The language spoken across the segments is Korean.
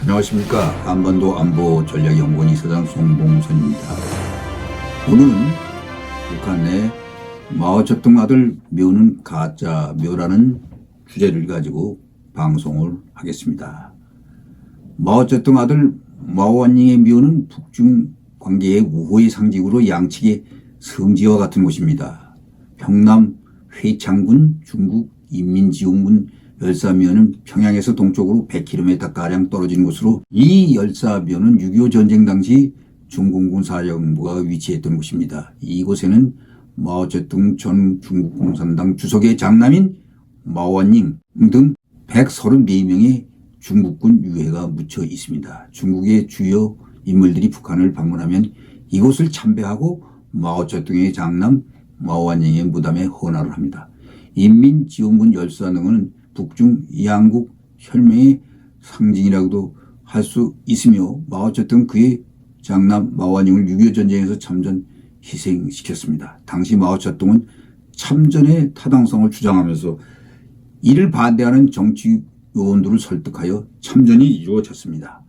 안녕하십니까. 한반도 안보전략연구원 이사장 송봉선입니다. 오늘은 북한 내 마오쩌둥 아들 묘는 가짜 묘라는 주제를 가지고 방송을 하겠습니다. 마오쩌둥 아들 마오완닝의 묘는 북중 관계의 우호의 상징으로 양측의 성지와 같은 곳입니다. 평남 회창군 중국 인민지원군 열사묘는 평양에서 동쪽으로 100km가량 떨어진 곳으로, 이 열사묘는 6.25 전쟁 당시 중공군 사령부가 위치했던 곳입니다. 이곳에는 마오쩌둥 전 중국 공산당 주석의 장남인 마오완닝 등 134명의 중국군 유해가 묻혀 있습니다. 중국의 주요 인물들이 북한을 방문하면 이곳을 참배하고 마오쩌둥의 장남 마오완닝의 무덤에 헌화를 합니다. 인민지원군 열사능은 북중 양국 혈맹의 상징이라고도 할 수 있으며, 마오쩌둥 그의 장남 마오완닝을 6.25 전쟁에서 참전 희생시켰습니다. 당시 마오쩌둥은 참전의 타당성을 주장하면서 이를 반대하는 정치 요원들을 설득하여 참전이 이루어졌습니다.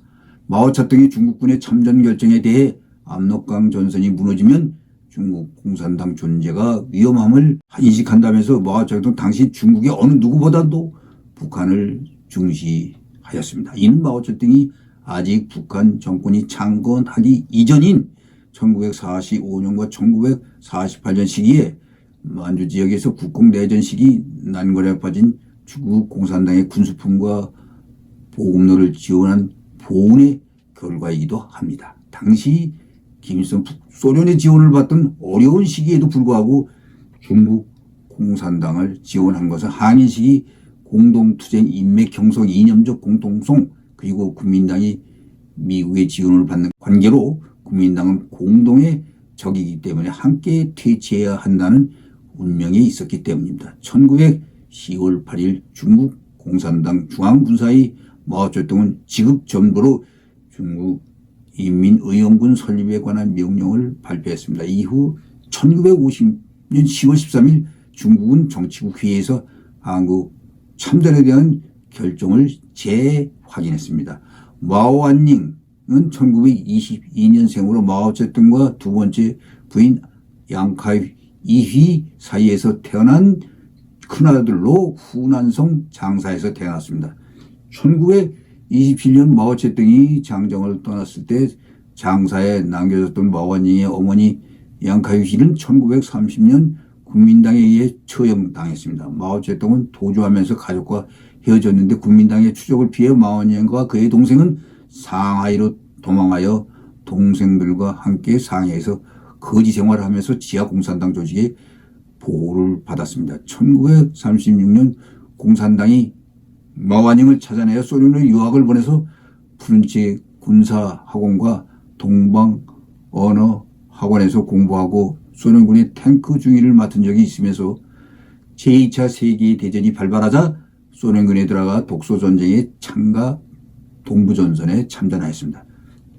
마오쩌둥이 중국군의 참전 결정에 대해 압록강 전선이 무너지면 중국 공산당 존재가 위험함을 인식한다면서 마오쩌둥 당시 중국의 어느 누구보다도 북한을 중시하였습니다. 이는 마오쩌둥이 아직 북한 정권이 창건하기 이전인 1945년과 1948년 시기에 만주 지역에서 국공내전 시기 난관에 빠진 중국 공산당의 군수품과 보급로를 지원한 보훈의 결과이기도 합니다. 당시 김일성 소련의 지원을 받던 어려운 시기에도 불구하고 중국 공산당을 지원한 것은 한일 시기 공동투쟁 인맥 경속 이념적 공통성, 그리고 국민당이 미국의 지원을 받는 관계로 국민당은 공동의 적이기 때문에 함께 퇴치해야 한다는 운명에 있었기 때문입니다. 1910월 8일 중국 공산당 중앙군사의 마오쩌둥은 지급전부로 중국 인민의용군 설립에 관한 명령을 발표했습니다. 이후 1950년 10월 13일 중국은 정치국 회의에서 한국 참전에 대한 결정을 재확인했습니다. 마오완닝은 1922년생으로 마오쩌둥과 두 번째 부인 양카이 이휘 사이에서 태어난 큰아들로 후난성 장사에서 태어났습니다. 1927년 마오쩌둥이 장정을 떠났을 때 장사에 남겨졌던 마오완닝의 어머니 양카이휘는 1930년 국민당에 의해 처형당했습니다. 마오쩌둥은 도주하면서 가족과 헤어졌는데 국민당의 추적을 피해 마오완닝과 그의 동생은 상하이로 도망하여 동생들과 함께 상해에서 거지 생활을 하면서 지하 공산당 조직의 보호를 받았습니다. 1936년 공산당이 마오완닝을 찾아내어 소련으로 유학을 보내서 푸른체 군사학원과 동방언어학원에서 공부하고 소련군의 탱크 중위를 맡은 적이 있으면서 제2차 세계대전이 발발하자 소련군에 들어가 독소전쟁에 참가 동부전선에 참전하였습니다.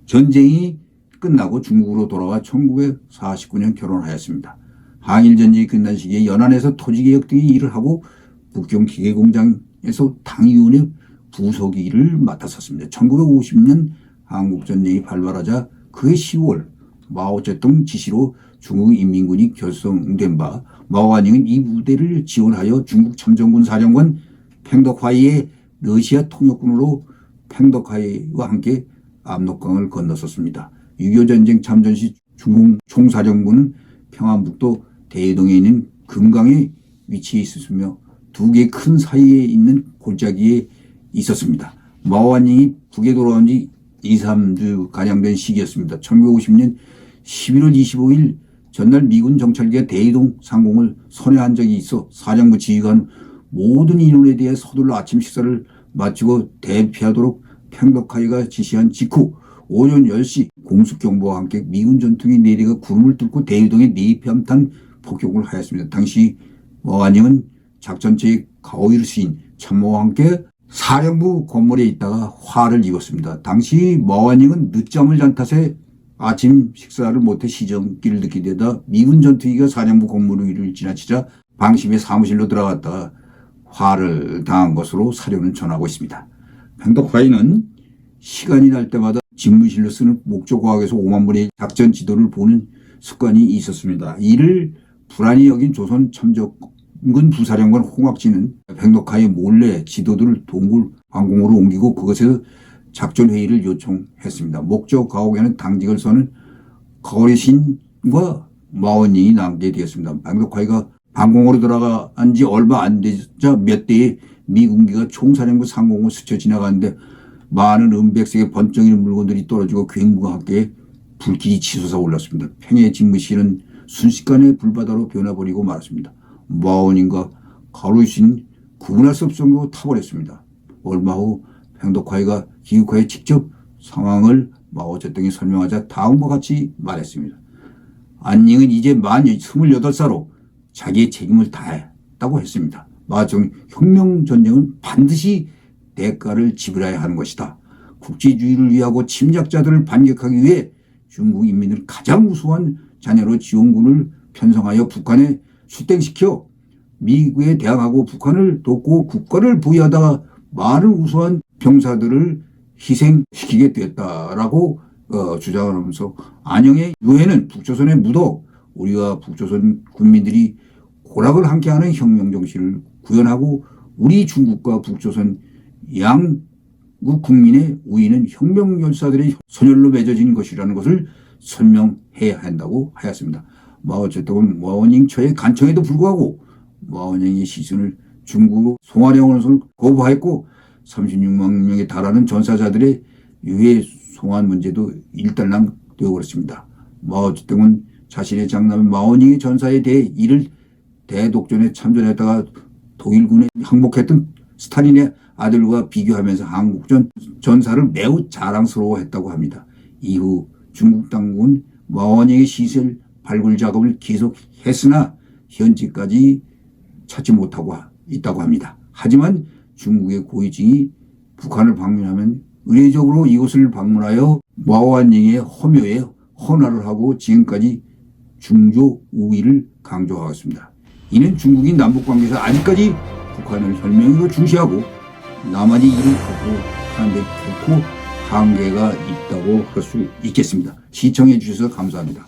전쟁이 끝나고 중국으로 돌아와 1949년 결혼하였습니다. 항일전쟁이 끝난 시기에 연안에서 토지개혁 등의 일을 하고 북경기계공장에서 당위원회 부서기 일을 맡았었습니다. 1950년 한국전쟁이 발발하자 그해 10월 마오쩌둥 지시로 중국인민군이 결성된 바 마오완닝은 이 부대를 지원하여 중국 참전군 사령관 팽덕화이의 러시아 통역군으로 팽덕화이와 함께 압록강을 건넜었습니다. 6.25 전쟁 참전 시 중국 총사령부는 평안북도 대동에 있는 금강에 위치해 있었으며 두 개 큰 사이에 있는 골짜기에 있었습니다. 마오완닝이 북에 돌아온 지 2, 3주 가량 된 시기였습니다. 1950년 11월 25일 전날 미군 정찰기가 대이동 상공을 선회한 적이 있어 사령부 지휘관 모든 인원에 대해 서둘러 아침 식사를 마치고 대피하도록 팽덕화이가 지시한 직후 오전 10시 공습경보와 함께 미군 전투기 4대가 구름을 뚫고 대이동에 내편탄 폭격을 하였습니다. 당시 마오완닝은 작전체의 가오이를 시인 참모와 함께 사령부 건물에 있다가 화를 입었습니다. 당시 마오완닝은 늦잠을 잔 탓에 아침 식사를 못해 시정기를 늦게 되다 미군 전투기가 사령부 건물 위를 지나치자 방심해 사무실로 들어갔다가 화를 당한 것으로 사료는 전하고 있습니다. 팽덕화이는 시간이 날 때마다 집무실로 쓰는 목조과학에서 5만 번의 작전 지도를 보는 습관이 있었습니다. 이를 불안히 여긴 조선 참전군 부사령관 홍학진은 백록하에 몰래 지도들을 동굴 황궁으로 옮기고 그것에서 작전 회의를 요청했습니다. 목조과학에는 당직을 서는 거리신과 마원닝이 남게 되었습니다. 백록하이가 방공으로 들어간 지 얼마 안 되자 몇 대의 미군기가 총사령부 상공을 스쳐 지나가는데 많은 은백색의 번쩍이는 물건들이 떨어지고 굉무와 함께 불길이 치솟아 올랐습니다. 팽의 집무실은 순식간에 불바다로 변해버리고 말았습니다. 마원인과 가루신 구분할 수 없을 정도로 타버렸습니다. 얼마 후 백록하이가 기국하에 직접 상황을 마오쩌둥이 설명하자 다음과 같이 말했습니다. 안닝은 이제 만 28살로 자기의 책임을 다했다고 했습니다. 마오쩌둥 혁명전쟁은 반드시 대가를 지불해야 하는 것이다. 국제주의를 위하고 침략자들을 반격하기 위해 중국 인민을 가장 우수한 자녀로 지원군을 편성하여 북한에 출땡시켜 미국에 대항하고 북한을 돕고 국가를 부여하다가 많은 우수한 병사들을 희생시키게 되었다라고 주장을 하면서 안영의 유해는 북조선에 묻어 우리와 북조선 군민들이 고락을 함께하는 혁명 정신을 구현하고 우리 중국과 북조선 양국 국민의 우위는 혁명 열사들의 선열로 맺어진 것이라는 것을 설명해야 한다고 하였습니다. 마오쩌둥은 마오닝처의 간청에도 불구하고 마오닝의 시신을 중국으로 송환하는 것을 거부하였고 36만 명에 달하는 전사자들의 유해 송환 문제도 일단락 되어버렸습니다. 마오쩌둥은 자신의 장남 마오닝의 전사에 대해 이를 대독전에 참전했다가 독일군에 항복했던 스탈린의 아들과 비교하면서 한국전 전사를 매우 자랑스러워했다고 합니다. 이후 중국 당국은 마오닝의 시설 발굴 작업을 계속했으나 현재까지 찾지 못하고 있다고 합니다. 하지만 중국의 고위층이 북한을 방문하면 의례적으로 이곳을 방문하여 마오안닝의 허묘에 헌화를 하고 지금까지 중조 우위를 강조하였습니다. 이는 중국이 남북관계에서 아직까지 북한을 혈맹으로 중시하고 남한이 이를 극복하는 데 결코 한계가 있다고 할 수 있겠습니다. 시청해 주셔서 감사합니다.